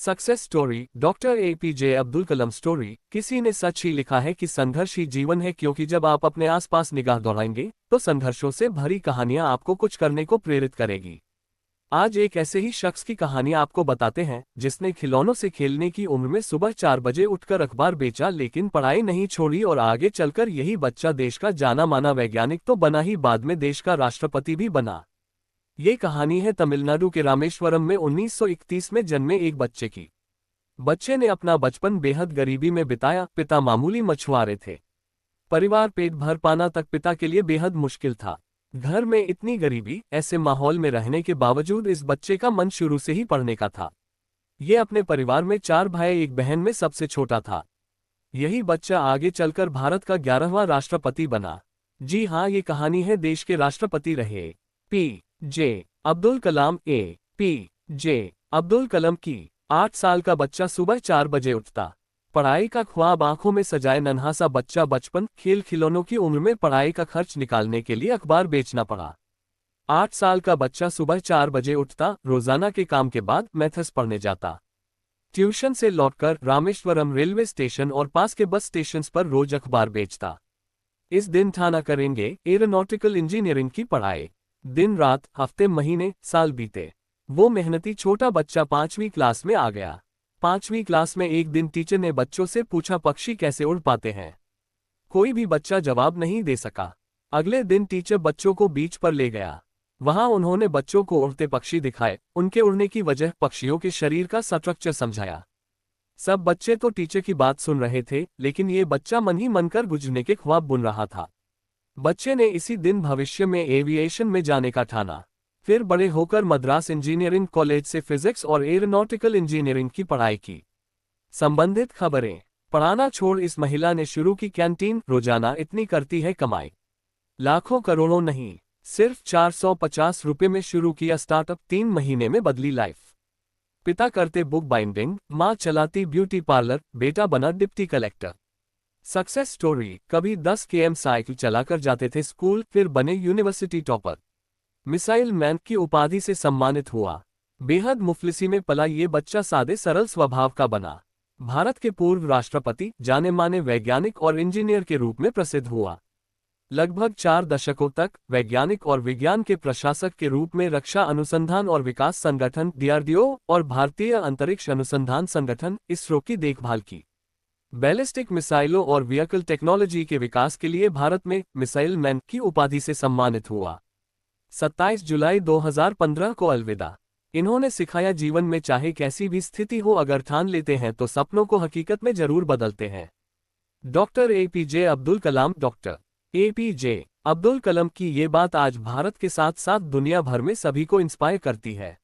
Success story, doctor APJ Abdul Kalam story. किसी ने सच ही लिखा है कि संघर्ष ही जीवन है, क्योंकि जब आप अपने आसपास निगाह दौड़ाएंगे तो संघर्षों से भरी कहानियां आपको कुछ करने को प्रेरित करेगी। आज एक ऐसे ही शख्स की कहानी आपको बताते हैं जिसने खिलौनों से खेलने की उम्र में सुबह 4 बजे उठकर अखबार बेचा, लेकिन पढ़ाई नहीं छोड़ी और आगे चलकर यही बच्चा देश का जाना माना वैज्ञानिक तो बना ही, बाद में देश का राष्ट्रपति भी बना। ये कहानी है तमिलनाडु के रामेश्वरम में 1931 में जन्मे एक बच्चे की। बच्चे ने अपना बचपन बेहद गरीबी में बिताया। पिता मामूली मछुआरे थे। परिवार पेट भर पाना तक पिता के लिए बेहद मुश्किल था। घर में इतनी गरीबी, ऐसे माहौल में रहने के बावजूद इस बच्चे का मन शुरू से ही पढ़ने का था। ये अपने परिवार में 4 भाई एक बहन में सबसे छोटा था। यही बच्चा आगे चलकर भारत का 11वां राष्ट्रपति बना। जी हाँ, ये कहानी है देश के राष्ट्रपति रहे पी.जे. अब्दुल कलाम। पी.जे. अब्दुल कलाम की। 8 साल का बच्चा सुबह 4 बजे उठता। पढ़ाई का ख्वाब आंखों में सजाए नन्हा सा बच्चा बचपन खेल खिलौनों की उम्र में पढ़ाई का खर्च निकालने के लिए अखबार बेचना पड़ा। 8 साल का बच्चा सुबह 4 बजे उठता, रोजाना के काम के बाद मैथ्स पढ़ने जाता। ट्यूशन से लौटकर रामेश्वरम रेलवे स्टेशन और पास के बस स्टेशन पर रोज अखबार बेचता। इस दिन था न करेंगे एरोनॉटिकल इंजीनियरिंग की पढ़ाई। दिन रात, हफ्ते महीने साल बीते। वो मेहनती छोटा बच्चा 5वीं क्लास में आ गया। 5वीं क्लास में एक दिन टीचर ने बच्चों से पूछा, पक्षी कैसे उड़ पाते हैं? कोई भी बच्चा जवाब नहीं दे सका। अगले दिन टीचर बच्चों को बीच पर ले गया। वहां उन्होंने बच्चों को उड़ते पक्षी दिखाए, उनके उड़ने की वजह, पक्षियों के शरीर का स्ट्रक्चर समझाया। सब बच्चे तो टीचर की बात सुन रहे थे, लेकिन ये बच्चा मन ही मन कर गुजरने के ख्वाब बुन रहा था। बच्चे ने इसी दिन भविष्य में एविएशन में जाने का ठाना। फिर बड़े होकर मद्रास इंजीनियरिंग कॉलेज से फिजिक्स और एरोनॉटिकल इंजीनियरिंग की पढ़ाई की। संबंधित खबरें। पढ़ाना छोड़ इस महिला ने शुरू की कैंटीन। रोजाना इतनी करती है कमाई, लाखों करोड़ों नहीं, सिर्फ 450 रुपये में शुरू किया स्टार्टअप, 3 महीने में बदली लाइफ। पिता करते बुक बाइंडिंग, माँ चलाती ब्यूटी पार्लर, बेटा बना डिप्टी कलेक्टर। Success story. कभी 10 km साइकिल चलाकर जाते थे स्कूल, फिर बने यूनिवर्सिटी टॉपर। मिसाइल मैन की उपाधि से सम्मानित हुआ। बेहद मुफलिसी में पला ये बच्चा सादे सरल स्वभाव का बना। भारत के पूर्व राष्ट्रपति, जाने माने वैज्ञानिक और इंजीनियर के रूप में प्रसिद्ध हुआ। लगभग 4 दशकों तक वैज्ञानिक और विज्ञान के प्रशासक के रूप में रक्षा अनुसंधान और विकास संगठन DRDO और भारतीय अंतरिक्ष अनुसंधान संगठन ISRO की देखभाल की। बैलिस्टिक मिसाइलों और व्हीकल टेक्नोलॉजी के विकास के लिए भारत में मिसाइल मैन की उपाधि से सम्मानित हुआ। 27 जुलाई 2015 को अलविदा। इन्होंने सिखाया, जीवन में चाहे कैसी भी स्थिति हो, अगर ठान लेते हैं तो सपनों को हकीकत में जरूर बदलते हैं। डॉक्टर एपीजे अब्दुल कलाम। डॉक्टर एपीजे अब्दुल कलाम की ये बात आज भारत के साथ साथ दुनिया भर में सभी को इंस्पायर करती है।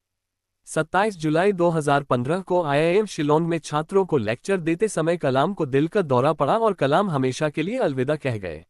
27 जुलाई 2015 को IIM शिलोंग में छात्रों को लेक्चर देते समय कलाम को दिल का दौरा पड़ा और कलाम हमेशा के लिए अलविदा कह गए।